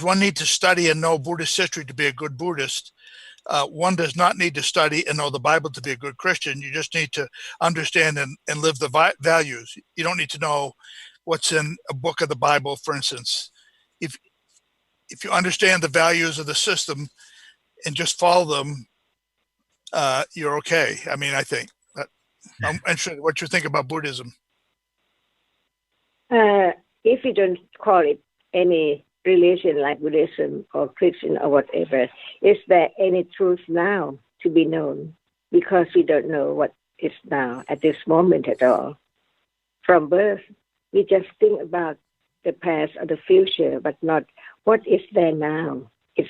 one need to study and know Buddhist history to be a good Buddhist. One does not need to study and know the Bible to be a good Christian. You just need to understand and live the values. You don't need to know what's in a book of the Bible, for instance. If you understand the values of the system and just follow them, you're okay. I mean, I think. I'm interested in what you think about Buddhism. If you don't call it any religion like Buddhism or Christian or whatever, is there any truth now to be known? Because we don't know what is now at this moment at all. From birth, we just think about the past or the future, but not what is there now. It's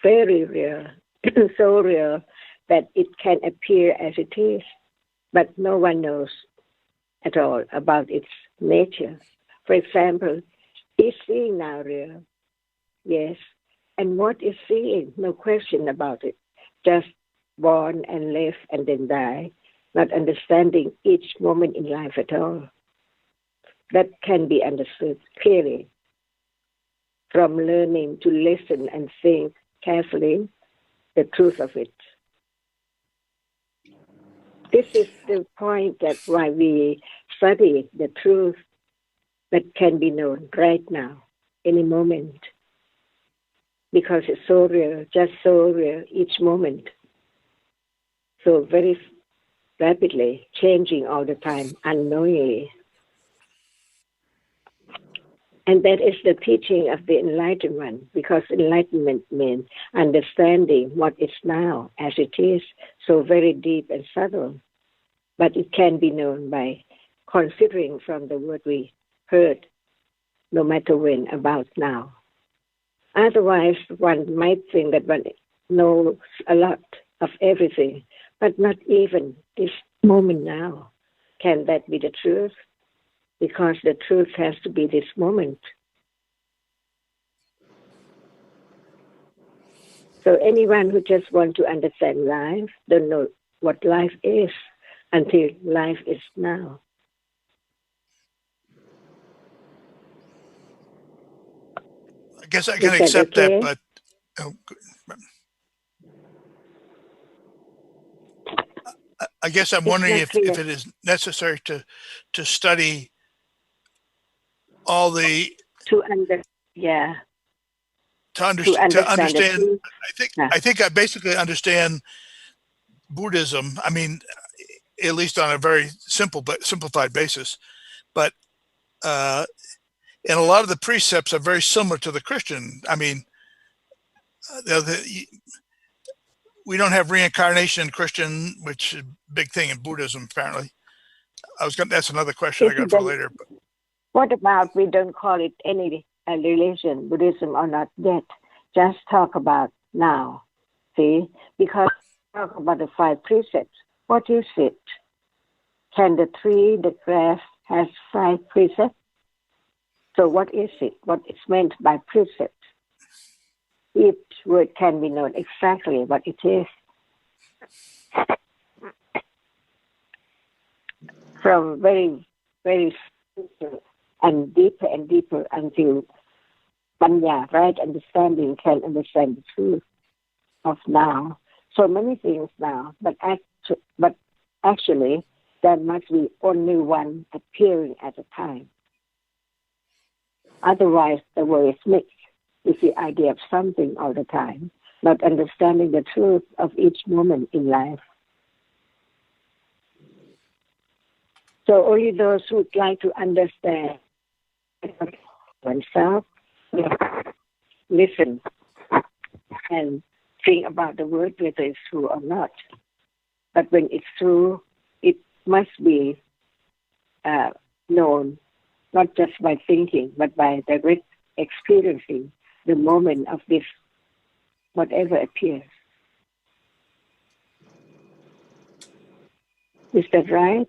very real, so real that it can appear as it is, but no one knows at all about its nature. For example, is seeing now real? Yes. And what is seeing? No question about it. Just born and live and then die, not understanding each moment in life at all. That can be understood clearly from learning to listen and think carefully the truth of it. This is the point that why we study the truth that can be known right now, any moment. Because it's so real, just so real each moment. So very rapidly, changing all the time, unknowingly. And that is the teaching of the enlightenment, because enlightenment means understanding what is now as it is, so very deep and subtle. But it can be known by considering from the word we heard, no matter when, about now. Otherwise, one might think that one knows a lot of everything, but not even this moment now. Can that be the truth? Because the truth has to be this moment. So anyone who just wants to understand life don't know what life is until life is now. I guess I can accept that, but I guess I'm wondering if it is necessary to study all the to understand. I think I basically understand Buddhism. I mean, at least on a very simplified basis, but and a lot of the precepts are very similar to the Christian. I mean, we don't have reincarnation in Christian, which is a big thing in Buddhism, apparently. That's another question I got for later. But what about we don't call it any religion, Buddhism or not yet? Just talk about now, see? Because talk about the 5 precepts. What is it? Can the tree, the grass, has 5 precepts? So what is it? What is meant by precept? Each word can be known exactly what it is. From very, very simple and deeper until Panya, right understanding, can understand the truth of now. So many things now, but actually there must be only one appearing at a time. Otherwise, the word is mixed with the idea of something all the time, not understanding the truth of each moment in life. So only those who would like to understand oneself listen and think about the word, whether it's true or not. But when it's true, it must be known, not just by thinking, but by direct experiencing the moment of this, whatever appears. Is that right?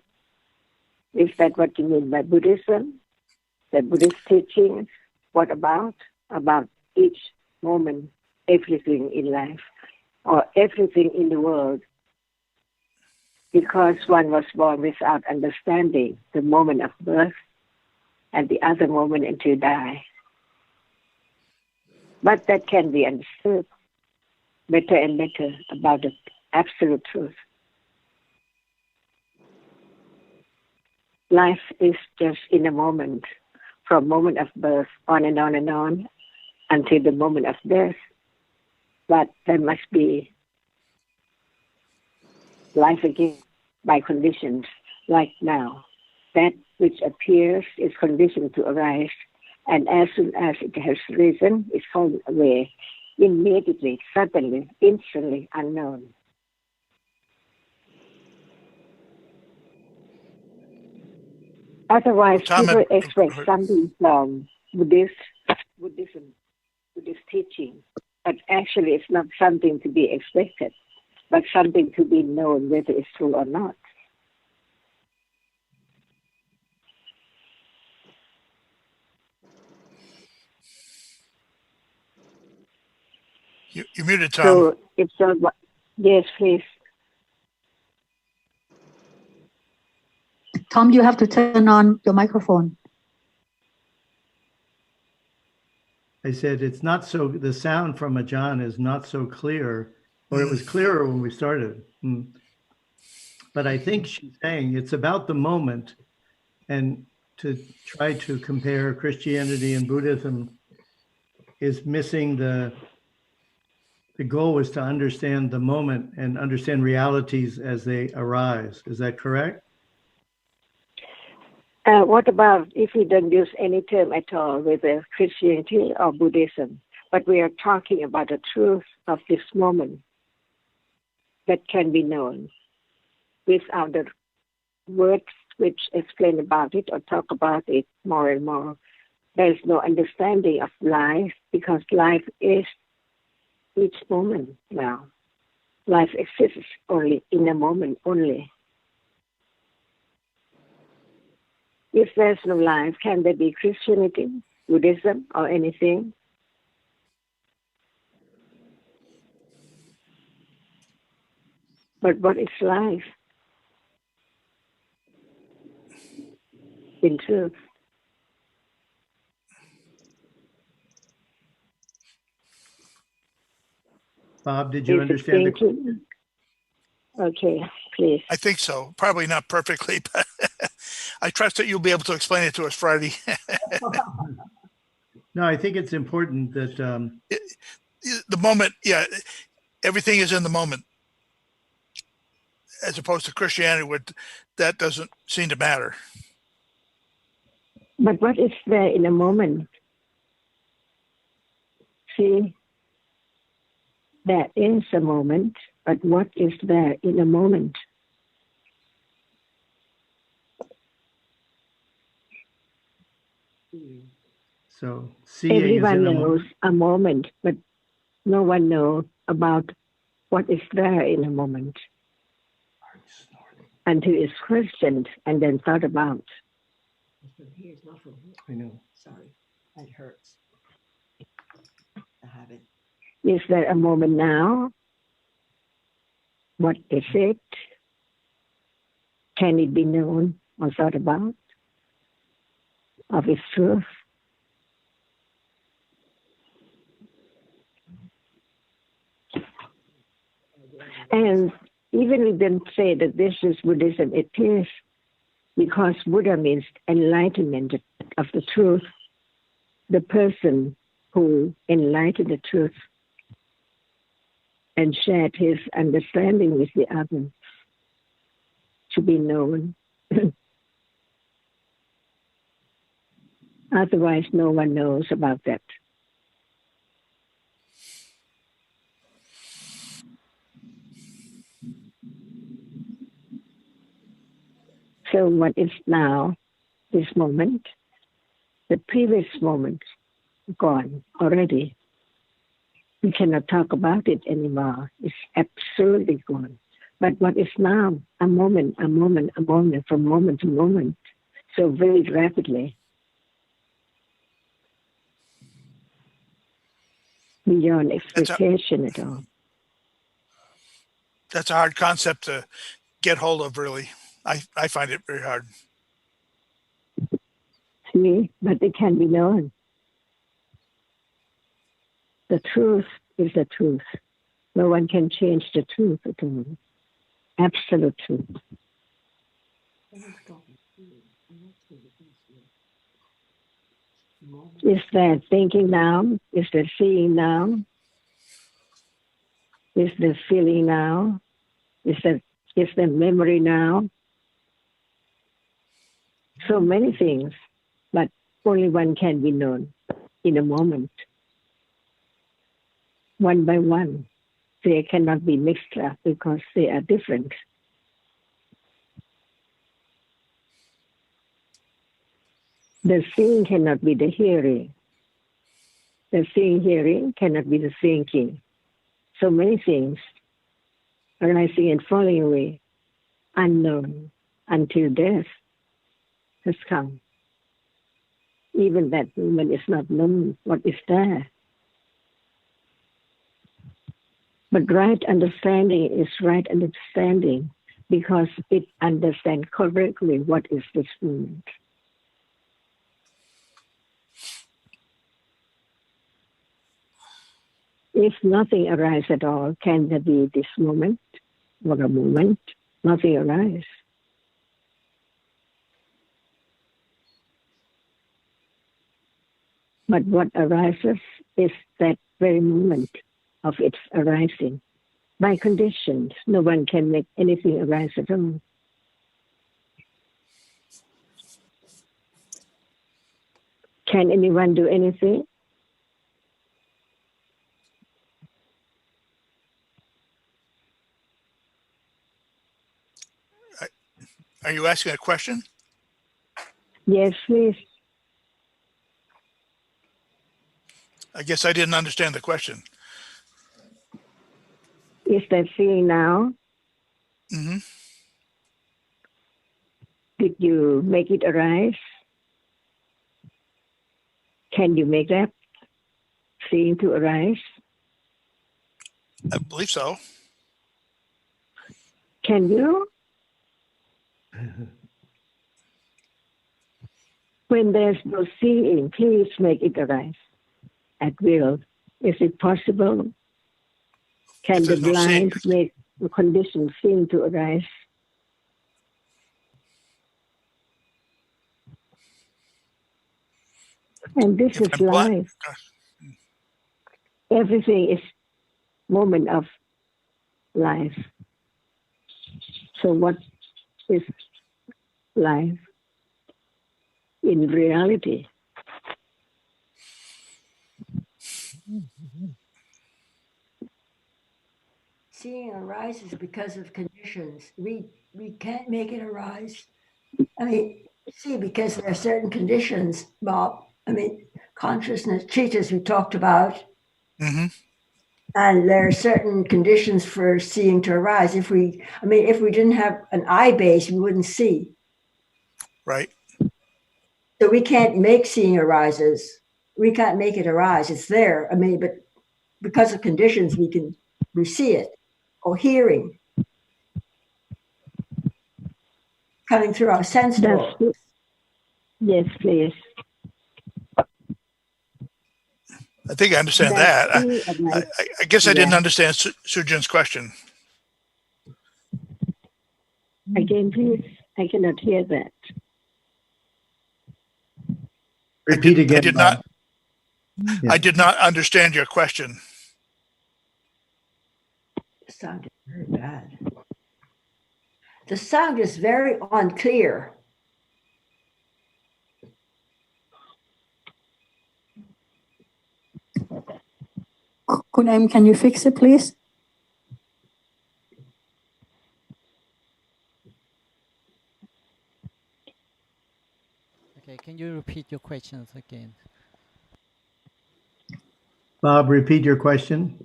Is that what you mean by Buddhism? The Buddhist teachings? What about? About each moment, everything in life, or everything in the world. Because one was born without understanding the moment of birth and the other moment until die. But that can be understood better and better about the absolute truth. Life is just in a moment, from moment of birth on and on and on until the moment of death. But there must be life again by conditions like now. That which appears is conditioned to arise, and as soon as it has risen, it's fallen away immediately, suddenly, instantly, unknown. Otherwise, Tom people had, expect something from Buddhism, Buddhist teaching, but actually it's not something to be expected, but something to be known whether it's true or not. you muted, Tom. So it's not what. Yes, please. Tom, you have to turn on your microphone. I said it's not so, the sound from Ajahn is not so clear, or it was clearer when we started. But I think she's saying it's about the moment, and to try to compare Christianity and Buddhism is missing the goal is to understand the moment and understand realities as they arise. Is that correct? What about if we don't use any term at all, whether Christianity or Buddhism, but we are talking about the truth of this moment that can be known without the words which explain about it or talk about it more and more. There is no understanding of life because life is each moment now. Life exists only in a moment only. If there's no life, can there be Christianity, Buddhism, or anything? But what is life in truth? Bob, did you Is it understand the thinking? Okay, please. I think so. Probably not perfectly, but I trust that you'll be able to explain it to us Friday. No, I think it's important that The moment, yeah, everything is in the moment, as opposed to Christianity, where that doesn't seem to matter. But what is there in a moment? See, there is a moment, but what is there in a moment? so seeing Everyone is in a knows moment. a moment, but no one knows about what is there in a moment until it's questioned and then thought about. I know. Sorry, it hurts. I have it. Is there a moment now? What is it? Can it be known or thought about? Of its truth? And even we don't say that this is Buddhism, it is because Buddha means enlightenment of the truth. The person who enlightened the truth and shared his understanding with the others to be known. Otherwise, no one knows about that. So what is now, this moment, the previous moment, gone already. We cannot talk about it anymore. It's absolutely gone. But what is now, a moment, from moment to moment, so very rapidly, beyond expectation at all. That's a hard concept to get hold of, really. I find it very hard. See, but it can be known. The truth is the truth. No one can change the truth at all. Absolute truth. Is there thinking now? Is there seeing now? Is there feeling now? Is there memory now? So many things, but only one can be known in a moment. One by one. They cannot be mixed up because they are different. The seeing cannot be the hearing. The seeing hearing cannot be the thinking. So many things arising and falling away, unknown until death has come. Even that moment is not known what is there. But right understanding is right understanding because it understands correctly what is this moment. If nothing arises at all, can there be this moment or a moment? Nothing arises. But what arises is that very moment of its arising. By conditions, no one can make anything arise at all. Can anyone do anything? Are you asking a question? Yes, please. I guess I didn't understand the question. Is that seeing now? Mm-hmm. Did you make it arise? Can you make that seeing to arise? I believe so. Can you? When there's no seeing, please make it arise at will. Is it possible? Can If the there's no seeing, blind make the condition seem to arise? And this if is I'm blind, life. Everything is moment of life. So what is life in reality? Seeing arises because of conditions. We can't make it arise. I mean, see, because there are certain conditions, Bob. I mean, consciousness, cheetahs we talked about, mm-hmm. and there are certain conditions for seeing to arise. If we didn't have an eye base, we wouldn't see. Right. So we can't make seeing arises. We can't make it arise. It's there. I mean, but because of conditions, we see it. Or hearing coming through our sense door. Yes, please. I think I understand that. I guess I didn't understand Tue Jun's question. Again, please. I cannot hear that. Repeat again. I did not. I did not understand your question. The sound is very bad. The sound is very unclear. Kun Em, can you fix it, please? Okay, can you repeat your questions again? Bob, repeat your question.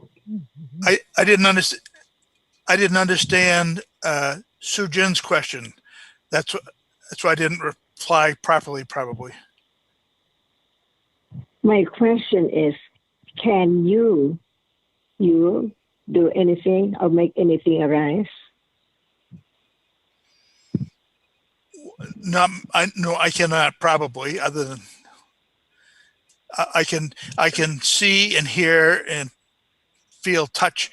I didn't understand. I didn't understand Tue Jun's question. That's why I didn't reply properly, probably. My question is, can you do anything or make anything arise? No, I cannot probably, other than I can see and hear and feel, touch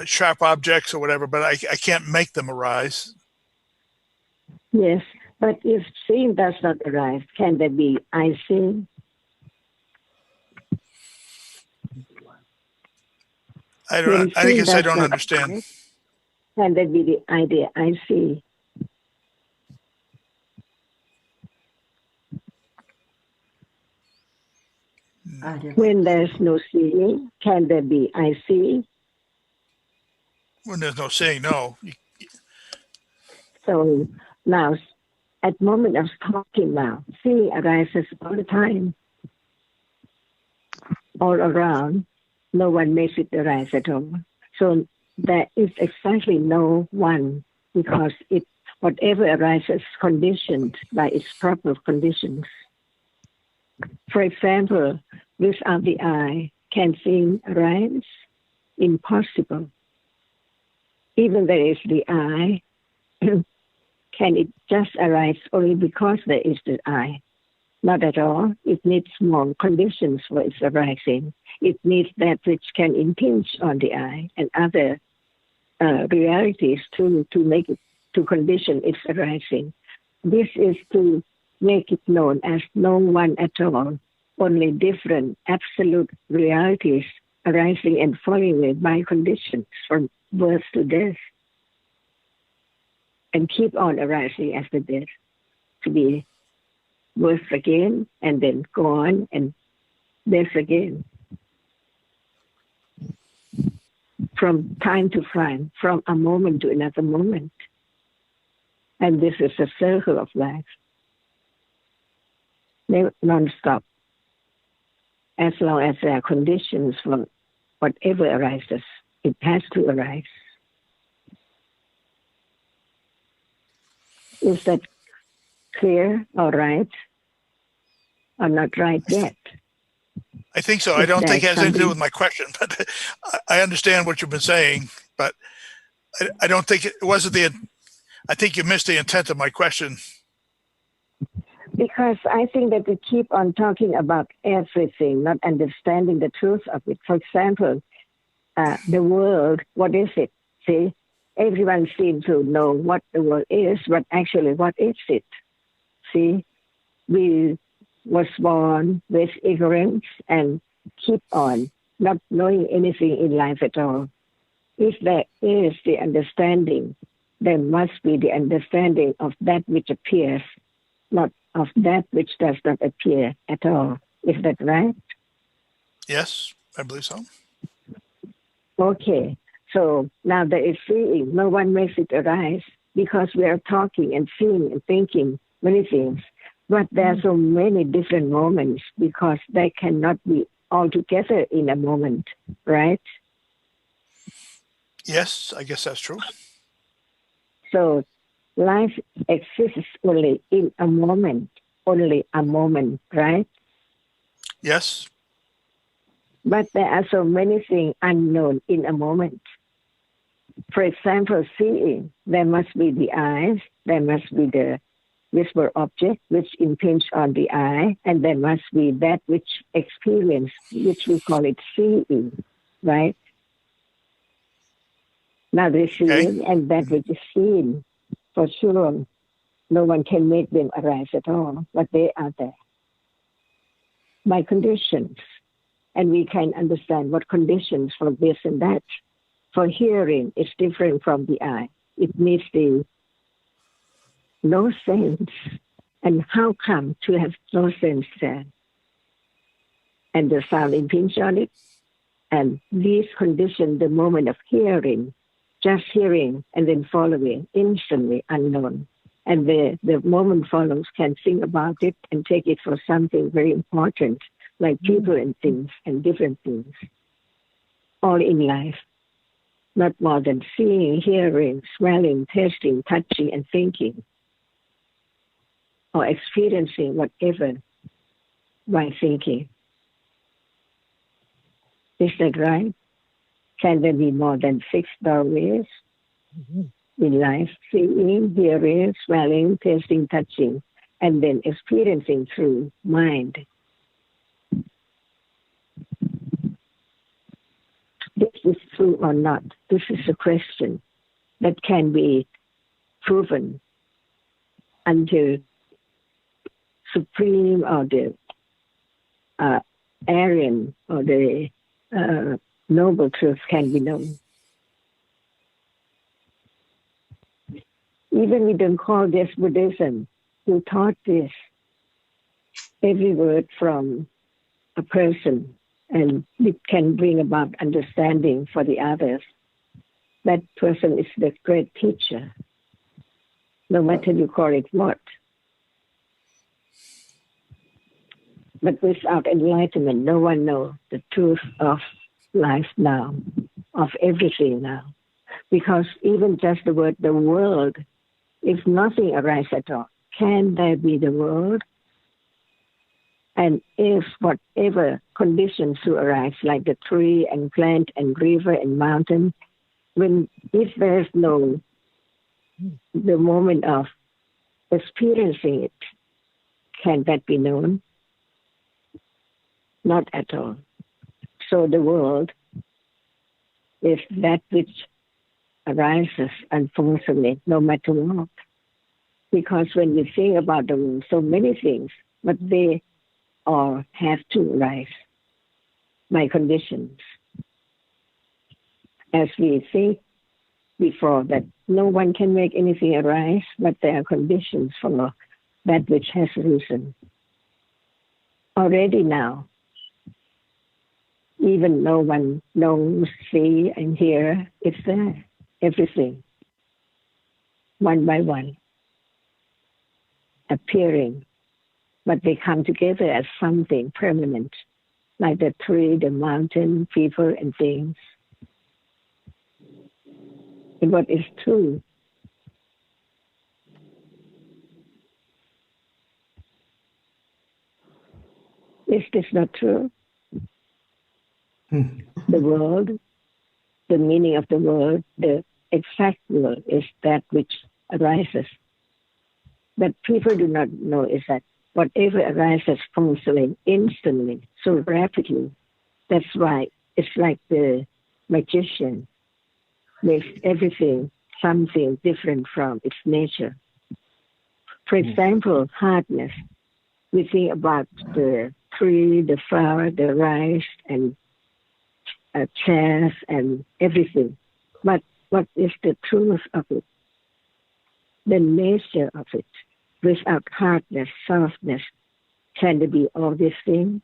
sharp objects or whatever, but I can't make them arise. Yes, but if seeing does not arise, can there be I see? I When guess seeing I does don't not understand. arise, can there be the idea I see? When there's no seeing, can there be I see? When there's no saying no. So now, at moment of talking now, seeing arises all the time, all around. No one makes it arise at all. So there is exactly no one, because whatever arises conditioned by its proper conditions. For example, without the eye, can seeing arise? Impossible. Even there is the eye, can it just arise only because there is the eye? Not at all. It needs more conditions for its arising. It needs that which can impinge on the eye and other realities to make it, to condition its arising. This is to make it known as no one at all, only different absolute realities arising and falling away by conditions from birth to death, and keep on arising after death, to be birth again and then go on and death again. From time to time, from a moment to another moment. And this is a circle of life. Non-stop. As long as there are conditions for whatever arises, it has to arise. Is that clear or right? Or not right yet? I think so. I don't think it has anything to do with my question, but I understand what you've been saying, but I don't think it wasn't I think you missed the intent of my question. Because I think that we keep on talking about everything, not understanding the truth of it. For example, the world, what is it? See, everyone seems to know what the world is, but actually, what is it? See, we was born with ignorance and keep on not knowing anything in life at all. If there is the understanding, there must be the understanding of that which appears, not of that which does not appear at all. Is that right? Yes, I believe so. Okay. So now there is seeing. No one makes it arise because we are talking and seeing and thinking many things. But there are so many different moments because they cannot be all together in a moment, right? Yes, I guess that's true. So life exists only in a moment, right? Yes. But there are so many things unknown in a moment. For example, seeing, there must be the eyes, there must be the visible object which impinge on the eye, and there must be that which experience, which we call it seeing, right? Now the seeing and that which is seen, for sure, no one can make them arise at all, but they are there by conditions. And we can understand what conditions for this and that. For hearing, it's different from the eye. It needs the no sense. And how come to have no sense there? And the sound impinge on it. And these condition the moment of hearing, just hearing and then following, instantly unknown. And the moment follows can think about it and take it for something very important, like people and things and different things, all in life. Not more than seeing, hearing, smelling, tasting, touching, and thinking, or experiencing whatever by thinking. Is that right? Can there be more than 6 doorways in life? Seeing, hearing, smelling, tasting, touching, and then experiencing through mind. true or not? This is a question that can be proven until supreme or the Aryan or the noble truth can be known. Even we don't call this Buddhism. Who taught this? Every word from a person, and it can bring about understanding for the others. That person is the great teacher, no matter you call it what. But without enlightenment, no one knows the truth of life now, of everything now. Because even just the word the world, if nothing arises at all, can there be the world? And if whatever conditions to arise, like the tree and plant and river and mountain, if there's no the moment of experiencing it, can that be known? Not at all. So the world is that which arises unfortunately, no matter what. Because when we think about the world, so many things, but they all have to arise by conditions. As we think before that no one can make anything arise, but there are conditions for that which has risen. Already now, even no one knows, see and hear, it's there, everything, one by one, appearing, but they come together as something permanent, like the tree, the mountain, people and things. And what is true is this not true? The world, the meaning of the world, the exact world is that which arises. But people do not know is that whatever arises comes away instantly, so rapidly. That's why it's like the magician makes everything something different from its nature. For example, hardness. We think about the tree, the flower, the rice, and chairs and everything. But what is the truth of it? The nature of it. Without hardness, softness, can there be all these things?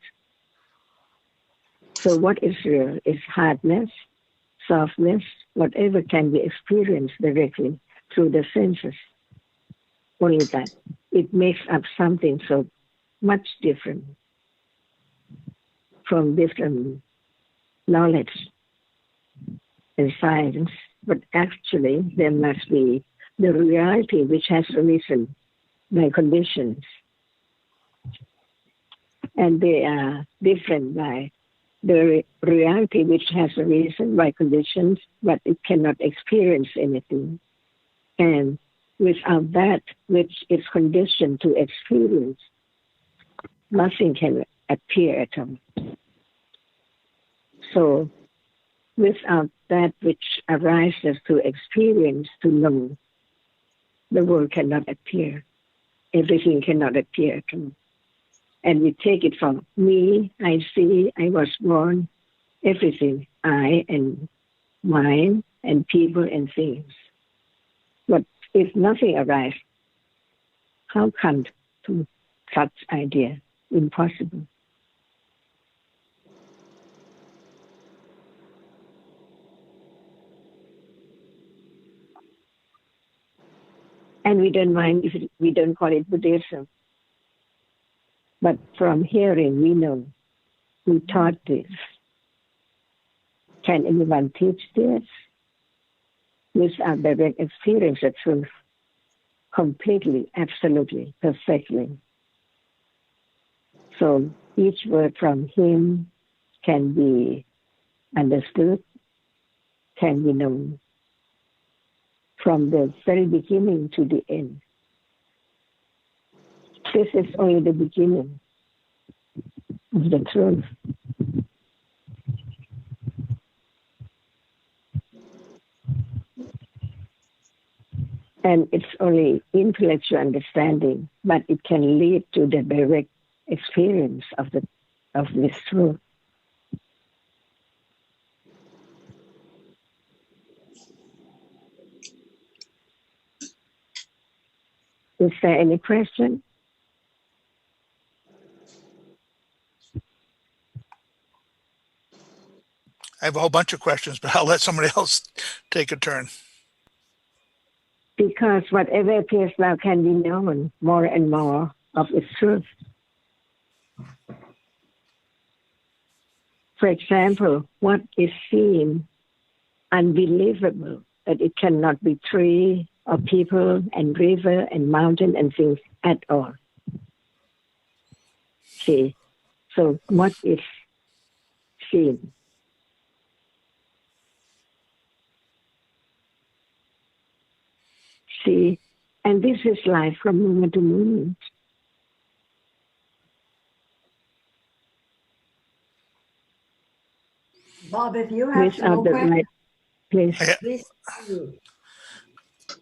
So what is real is hardness, softness, whatever can be experienced directly through the senses. Only that. It makes up something so much different from different knowledge and science, but actually there must be the reality which has arisen by conditions. And they are different by the reality which has arisen by conditions, but it cannot experience anything. And without that which is conditioned to experience, nothing can appear at all. So without that which arises to experience, to know, the world cannot appear. Everything cannot appear at all. And we take it from me, I see, I was born, everything, I and mine and people and things. But if nothing arises, how come to such idea? Impossible. And we don't mind if we don't call it Buddhism. But from hearing, we know who taught this. Can anyone teach this? Without direct experience of truth, completely, absolutely, perfectly. So each word from him can be understood, can be known from the very beginning to the end. This is only the beginning of the truth. And it's only intellectual understanding, but it can lead to the direct experience of this truth. Is there any question? I have a whole bunch of questions, but I'll let somebody else take a turn. Because whatever appears now can be known more and more of its truth. For example, what is seen unbelievable, that it cannot be tree or people and river and mountain and things at all. See, so what is seen? See, and this is life from moment to moment. Bob, if you have some Without more the questions, right place. please.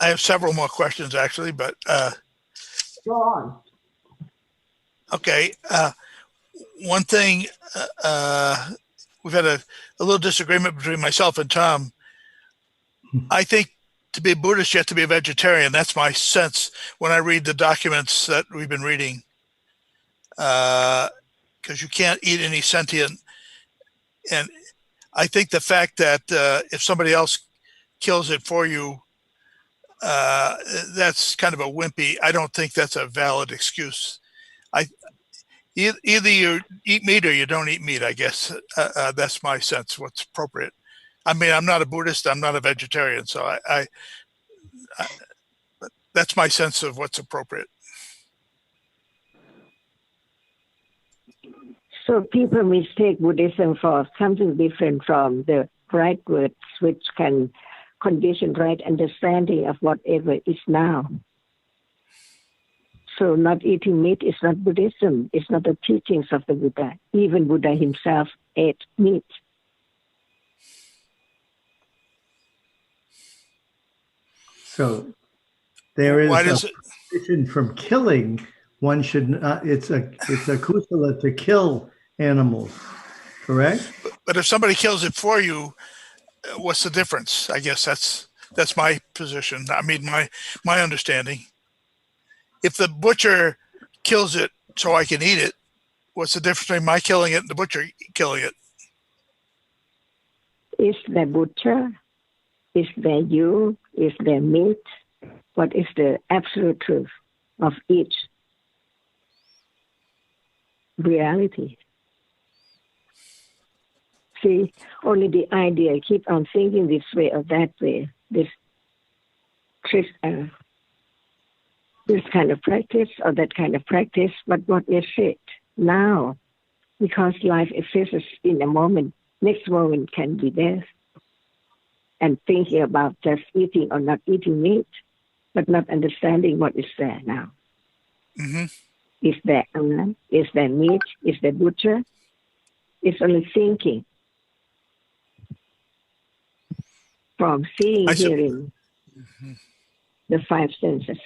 I have several more questions actually, but Go on. okay. One thing, we've had a little disagreement between myself and Tom. I think to be a Buddhist, you have to be a vegetarian. That's my sense when I read the documents that we've been reading. Because you can't eat any sentient. And I think the fact that if somebody else kills it for you, that's kind of a wimpy. I don't think that's a valid excuse. Either you eat meat or you don't eat meat, I guess. That's my sense, what's appropriate. I mean, I'm not a Buddhist, I'm not a vegetarian, so I that's my sense of what's appropriate. So people mistake Buddhism for something different from the right words, which can condition right understanding of whatever is now. So not eating meat is not Buddhism. It's not the teachings of the Buddha. Even Buddha himself ate meat. So there is Why a does it? prohibition from killing. One should not, it's a kusala to kill animals, correct? But if somebody kills it for you, what's the difference? I guess that's my position. I mean, my understanding. If the butcher kills it so I can eat it, what's the difference between my killing it and the butcher killing it? Is the butcher? Is there you? Is there meat? What is the absolute truth of each reality? See, only the idea keep on thinking this way or that way, this kind of practice or that kind of practice, but what is it now? Because life exists in a moment, next moment can be death. And thinking about just eating or not eating meat, but not understanding what is there now. Mm-hmm. Is there onion? Is there meat? Is there butcher? It's only thinking. From seeing, hearing, the five senses.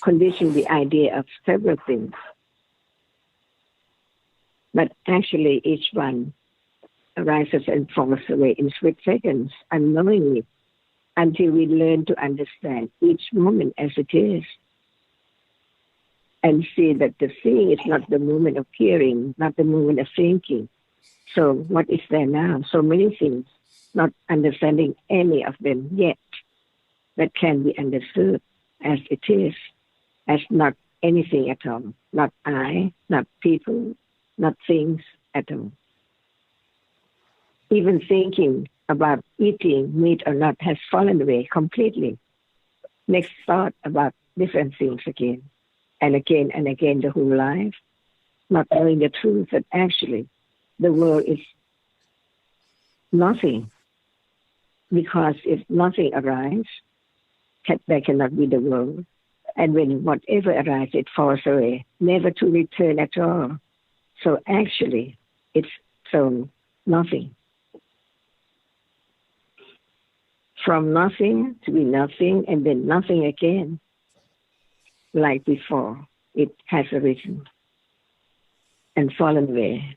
Condition the idea of several things. But actually each one arises and falls away in split seconds, unknowingly, until we learn to understand each moment as it is. And see that the seeing is not the moment of hearing, not the moment of thinking. So what is there now? So many things, not understanding any of them yet, that can be understood as it is, as not anything at all, not I, not people, not things at all. Even thinking about eating meat or not has fallen away completely. Next thought about different things again and again and again the whole life, not knowing the truth that actually the world is nothing. Because if nothing arises, there cannot be the world. And when whatever arises, it falls away, never to return at all. So actually, it's so nothing. from nothing to be nothing and then nothing again, like before. It has arisen and fallen away.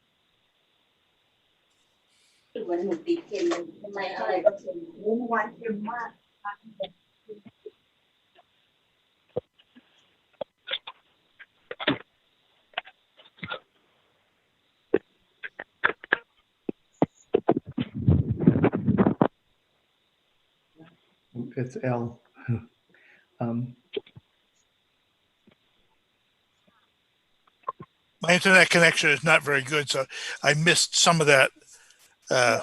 It's L. My internet connection is not very good, so I missed some of that. Yeah,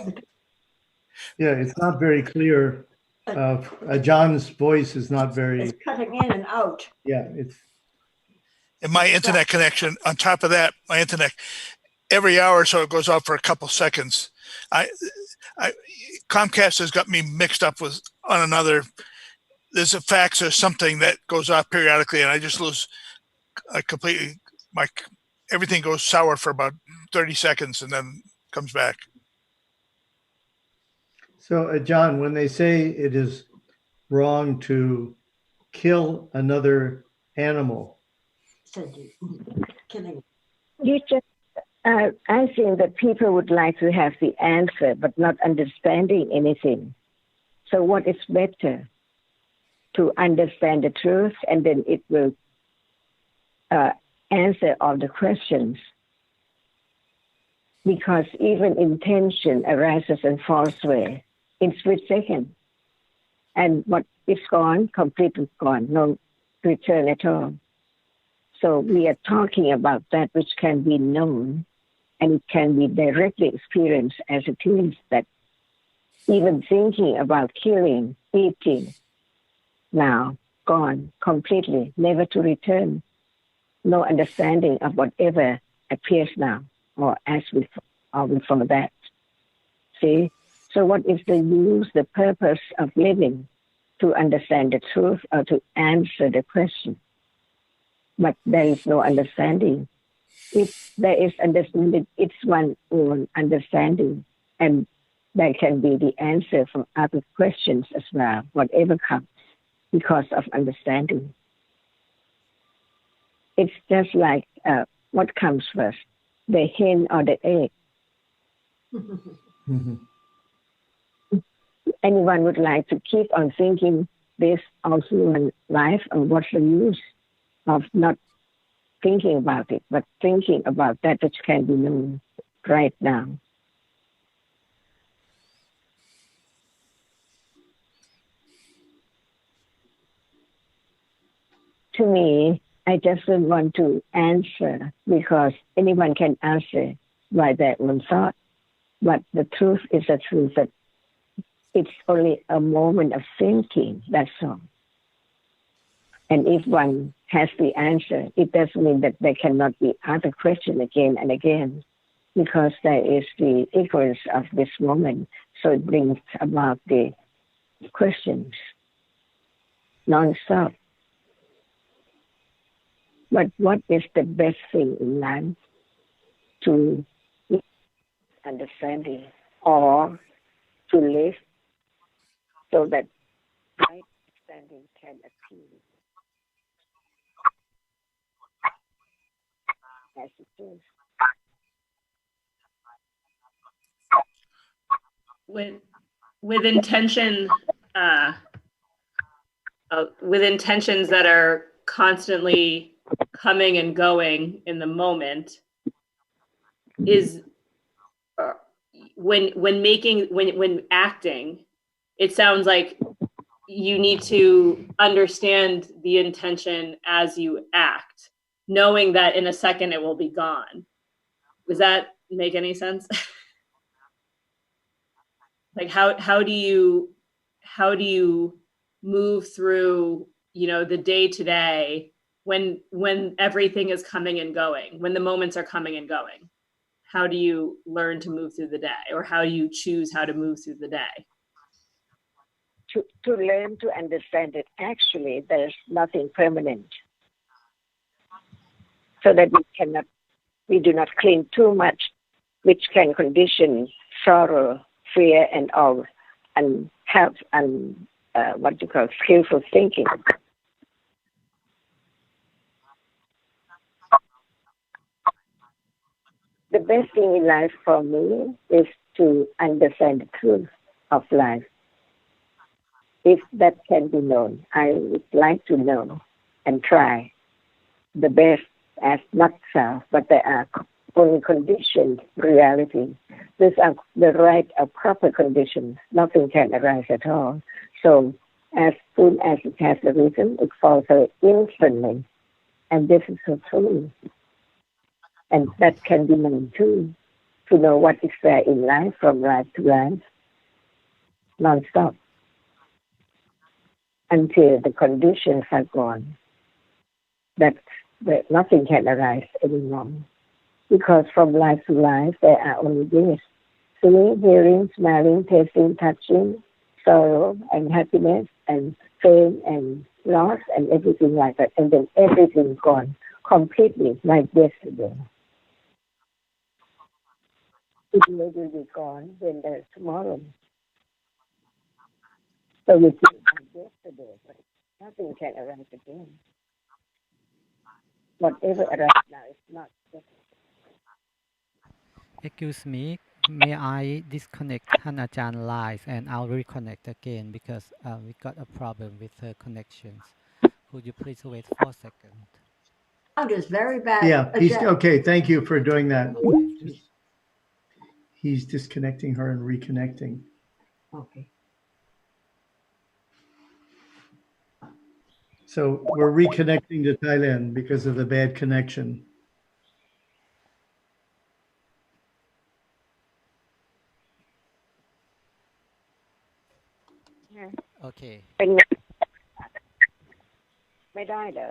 it's not very clear. John's voice is not very. It's cutting in and out. Yeah, it's. And my internet connection, on top of that, my internet, every hour or so it goes off for a couple seconds. Comcast has got me mixed up with on another. There's a fax or something that goes off periodically, and I just lose completely. Everything goes sour for about 30 seconds and then comes back. So, John, when they say it is wrong to kill another animal, Killing. You just, I think that people would like to have the answer, but not understanding anything. So what is better? To understand the truth, and then it will answer all the questions. Because even intention arises and falls away in split second. And what is gone, completely gone, no return at all. So we are talking about that which can be known, and it can be directly experienced as it is, that even thinking about killing, eating, now gone completely, never to return. No understanding of whatever appears now or as before that. See? So what is the use, the purpose of living? To understand the truth or to answer the question. But there is no understanding. If there is understanding, it's one own understanding. And there can be the answer from other questions as well, whatever comes, because of understanding. It's just like what comes first, the hen or the egg. mm-hmm. Anyone would like to keep on thinking this all human life, or what's the use of not thinking about it, but thinking about that which can be known right now. To me, I just don't want to answer, because anyone can answer by their own thought. But the truth is the truth, that it's only a moment of thinking, that's all. And if one has the answer, it doesn't mean that there cannot be other questions again and again, because there is the ignorance of this moment. So it brings about the questions non-stop. But what is the best thing in life? To understanding or to live so that right understanding can appear as it is. With intention, with intentions that are constantly coming and going in the moment, is when acting, it sounds like you need to understand the intention as you act, knowing that in a second it will be gone. Does that make any sense? Like how do you move through, the day to day when everything is coming and going, when the moments are coming and going? How do you learn to move through the day, or how do you choose how to move through the day? To learn to understand that actually there's nothing permanent, so that we do not cling too much, which can condition sorrow, fear, and all helps and what you call skillful thinking. The best thing in life for me is to understand the truth of life. If that can be known, I would like to know and try the best as not self, but there are only conditioned reality. These are the right or proper conditions. Nothing can arise at all. So as soon as it has a reason, it falls away instantly. And this is so true. And that can be known too, to know what is there in life from life to life, non-stop, until the conditions are gone. That nothing can arise anymore. Because from life to life, there are only this: seeing, hearing, smelling, tasting, touching, sorrow, and happiness, and fame, and loss, and everything like that. And then everything gone completely, like yesterday. It will be gone when there's tomorrow. So we think like yesterday, but nothing can arise again. Whatever arises now is not. Excuse me, may I disconnect ท่านอาจารย์ live and I'll reconnect again because we got a problem with her connections. Could you please wait for a second? Sound is very bad. Yeah, he's okay. Thank you for doing that. Okay. He's disconnecting her and reconnecting. Okay. So we're reconnecting to Thailand because of the bad connection. Okay. เป็นไงไม่ได้เหรอ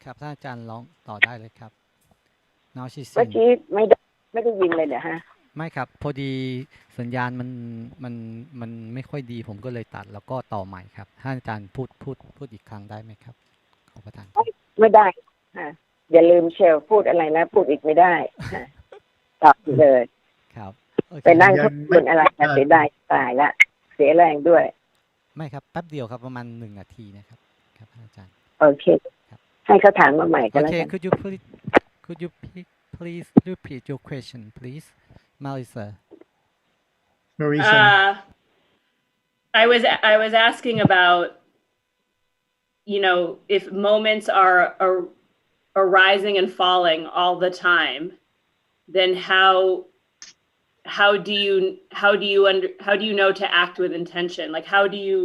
ครับท่านอาจารย์ร้องต่อได้เลยครับ Now she เมื่อ sing กี้ไม่ได้ยินเลยเหรอฮะ ไม่ครับพอดีสัญญาณมันไม่ค่อยดีผมก็เลยตัดแล้วก็ต่อใหม่ครับท่านอาจารย์พูดอีกครั้งได้ไหมครับขอประทานครับ ไม่ได้ฮะอย่าลืมเชลพูดอะไรแล้วพูดอีกไม่ได้ฮะตอบเลย ครับโอเค ไปนั่งทบทวนอะไรมาเสียดายตายละเสียแรงด้วย ไม่ครับแป๊บเดียวครับประมาณ1 นาทีนะครับครับท่านอาจารย์ โอเคให้เขาถามมาใหม่ก็แล้ว Okay กัน could you please repeat your question please Marisa I was asking about, if moments are arising and falling all the time, then how do you know to act with intention? Like, how do you,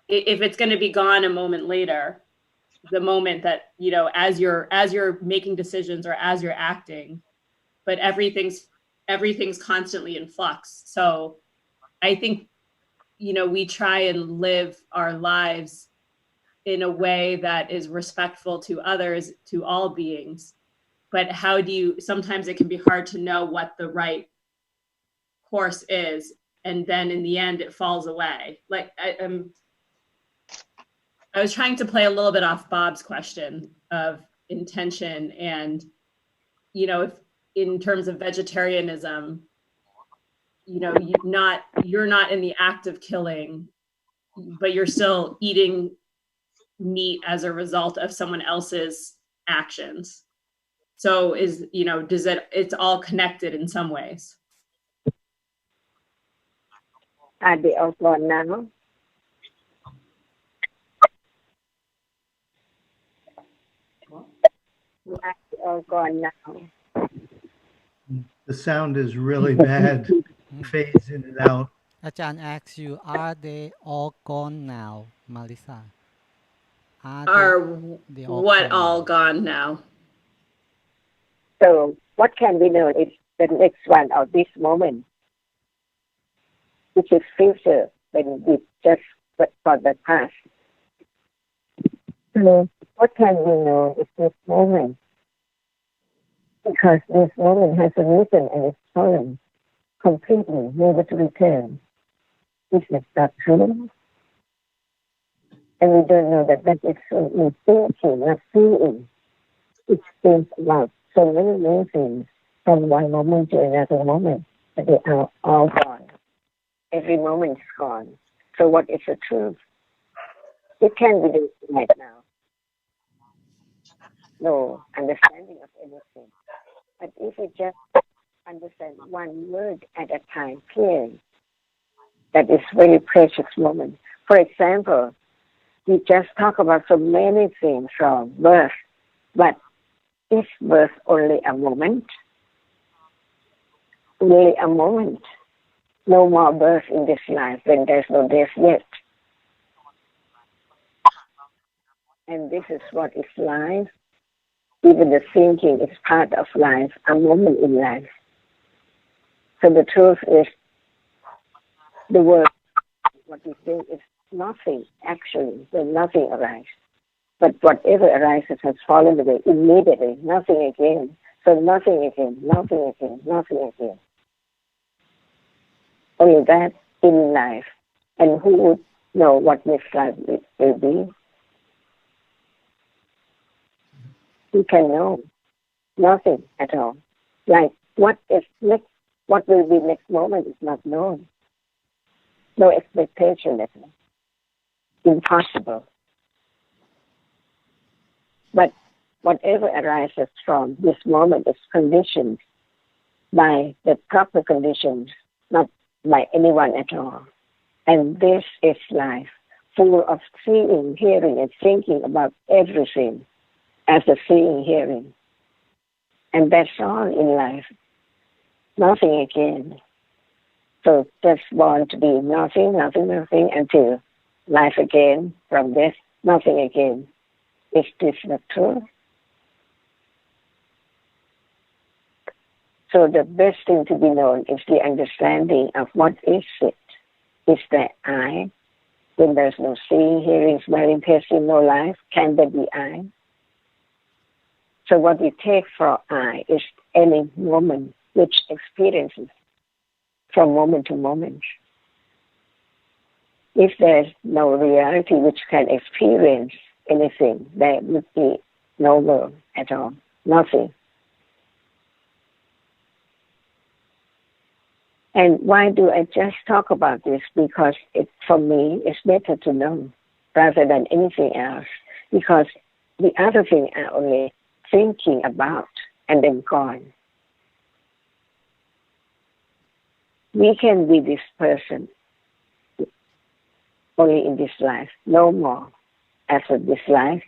if it's going to be gone a moment later, the moment that, as you're making decisions or as you're acting, but everything's constantly in flux. So I think, we try and live our lives in a way that is respectful to others, to all beings. But sometimes it can be hard to know what the right course is. And then in the end, it falls away. Like I was trying to play a little bit off Bob's question of intention and, if in terms of vegetarianism, you're not in the act of killing, but you're still eating meat as a result of someone else's actions. So it's all connected in some ways. อ่านเดี๋ยวเอาก่อนนะเอาก่อนนะ The sound is really bad. Fades in and out. อาจารย์ asks you are they all gone now Marisa Are they what gone all now? gone now? So what can we know is the next one of this moment, which is future when we just for the past. So what can we know is this moment? Because this moment has arisen and is stolen completely, never to return. Is that true? And we don't know that is so in thinking, not feeling. It seems about so many things from one moment to another moment, but they are all gone. Every moment is gone. So what is the truth? It can be the right now. No understanding of anything. But if we just understand one word at a time clearly, that is very precious moment. For example, we just talk about so many things from birth, but is birth only a moment? Only a moment. No more birth in this life, then there's no death yet. And this is what is life. Even the thinking is part of life, a moment in life. So the truth is, the word, what we think is nothing, actually, when nothing arises. But whatever arises has fallen away immediately, nothing again. So nothing again, nothing again, nothing again. Only that in life. And who would know what next life will be? Who can know? Nothing at all. Like what is next, what will be next moment is not known. No expectation at all. Impossible. But whatever arises from this moment is conditioned by the proper conditions, not by anyone at all. And this is life, full of seeing, hearing, and thinking about everything as a seeing, hearing. And that's all in life. Nothing again. So just want to be nothing, nothing, nothing until life again, from this, nothing again. Is this not true? So the best thing to be known is the understanding of what is it. Is there I? When there's no seeing, hearing, smelling, tasting, no life, can there be I? So what we take for I is any moment which experiences from moment to moment. If there's no reality which can experience anything, there would be no world at all, nothing. And why do I just talk about this? Because it, for me, it's better to know rather than anything else. Because the other thing I only thinking about and then gone. We can be this person only in this life, no more after this life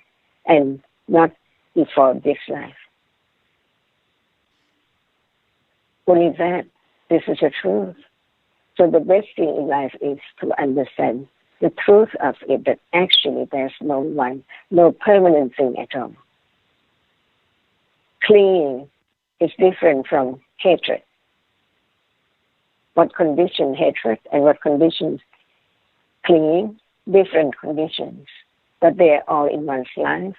and not before this life. Only that, this is the truth. So the best thing in life is to understand the truth of it, that actually there's no one, no permanent thing at all. Clinging is different from hatred. What conditions hatred and what conditions clinging? Different conditions. But they are all in one's life,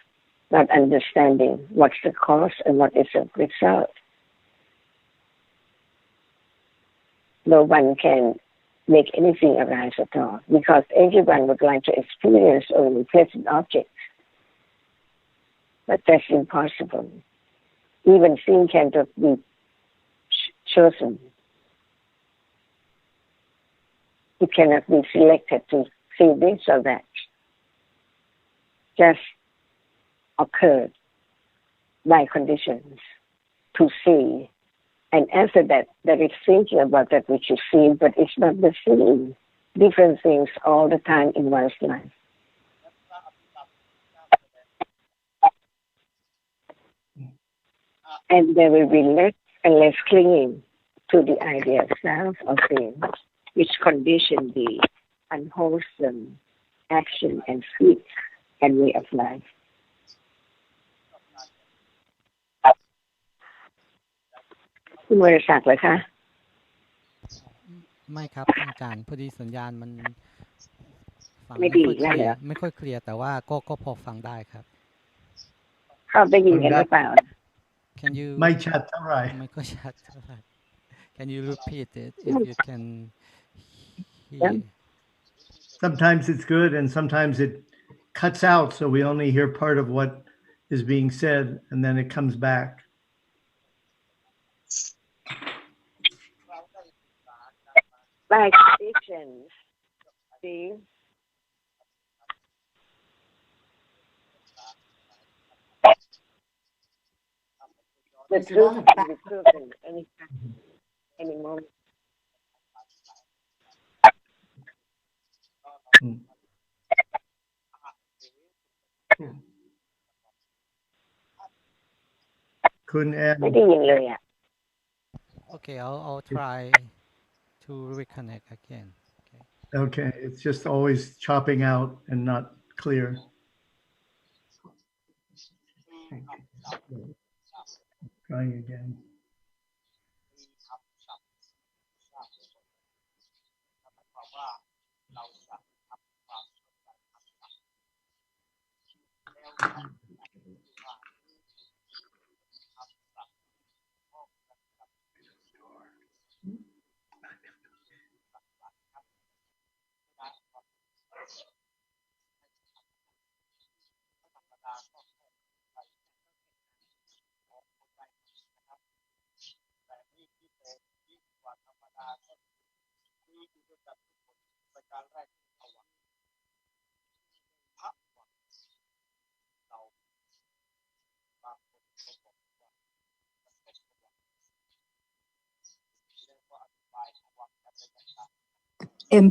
not understanding what's the cause and what is the result. No one can make anything arise at all because everyone would like to experience only pleasant objects. But that's impossible. Even sin cannot be chosen. It cannot be selected to see this or that. Just occurred by conditions to see. And after that, there is thinking about that which is seen, but it's not the seeing. Different things all the time in one's life. And there will be less and less clinging to the idea of self or things, which condition the unwholesome action and speech and way of life. คุณบริษัทเลยคะ ไม่ครับท่านอาจารย์พอดีสัญญาณมันฟัง ไม่ ไม่ ดี ค่อยเค แล้ว ลี เหร ย อ ร์ไม่ค่อยเคลียร์แต่ว่าก็พอฟังได้ครับ เข้าได้ยินกันหรือเปล่า Can you ไม่ชัดเท่าไหร่ ไม่ค่อยชัดเท่าไหร่ Can you repeat it if you can hear Yeah. Sometimes it's good and sometimes it cuts out, so we only hear part of what is being said and then it comes back. by conditions. See? The There's a lot truth of can be proven any time, any moment. Mm. คุณแอม ไม่ได้ยินเลยอ่ะ Okay, I'll try to reconnect again. Okay. Okay, it's just always chopping out and not clear. Trying again.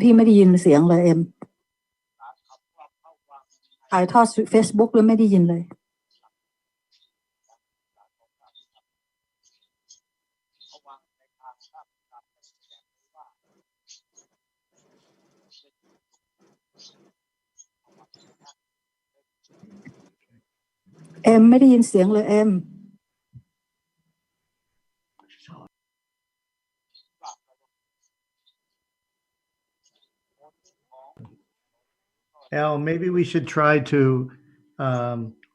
พี่ไม่ได้ยินเสียงเลยถ่ายทอด Facebook แล้วไม่ได้ยินเลยไม่ได้ยินเสียงเลยAl, maybe we should try to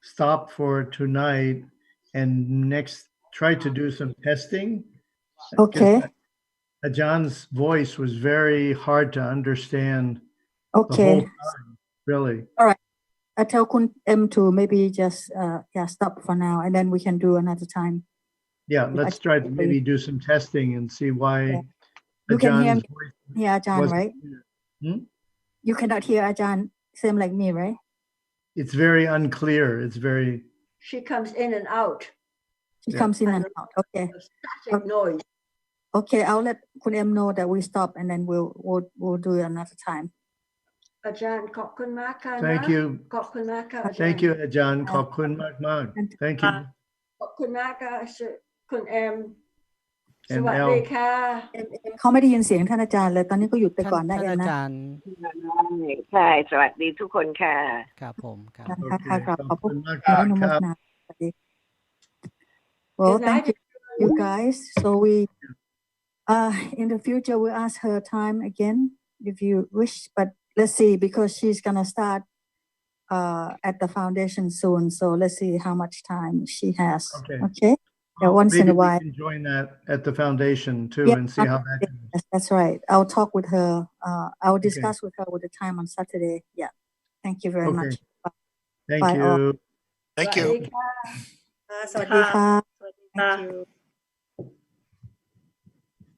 stop for tonight and next try to do some testing. Okay. Ajah's voice was very hard to understand the Okay. whole time, really. All right. I tell Kun M to maybe just stop for now, and then we can do another time. Yeah, let's try to maybe do some testing and see why You can hear Ajah's me, voice Ajahn, wasn't right? clear. Hmm? You cannot hear Ajahn, same like me, right? It's very unclear. It's very. She comes in and out. She comes in and out. Okay. Static noise. Okay, I'll let Kun M know that we stop, and then we'll do it another time. อาจารย์ขอบคุณมากค่ะนะ Thank you. ขอบคุณมากค่ะอาจารย์ Thank you, Ajahn. ขอบคุณมากๆ Thank you. ขอบคุณมากค่ะคุณแอม And สวัสดีค่ะ เขาไม่ได้ยินเสียงท่านอาจารย์เลยตอนนี้ก็หยุดไปก่อนได้ ท่าน เอง อา นะ จารย์ ใช่ สวัสดีทุกคนค่ะ ครับผมครับ ค่ะครับขอบคุณ มาก ขอบคุณ ครับ นะสวัสดี Well, Good thank night. you guys. So we in the future we'll ask her time again if you wish, but let's see because she's gonna start at the foundation soon. So let's see how much time she has. Okay. Yeah, once Maybe in a we while. can join that at the foundation too Yeah, and see how that goes. Yes, that's right. I'll talk with her. I'll discuss with her with the time on Saturday. Yeah. Thank you very much. Thank Bye all. you. Thank สวัส you. ดีค่ะ สวัสดีค่ะ Thank you.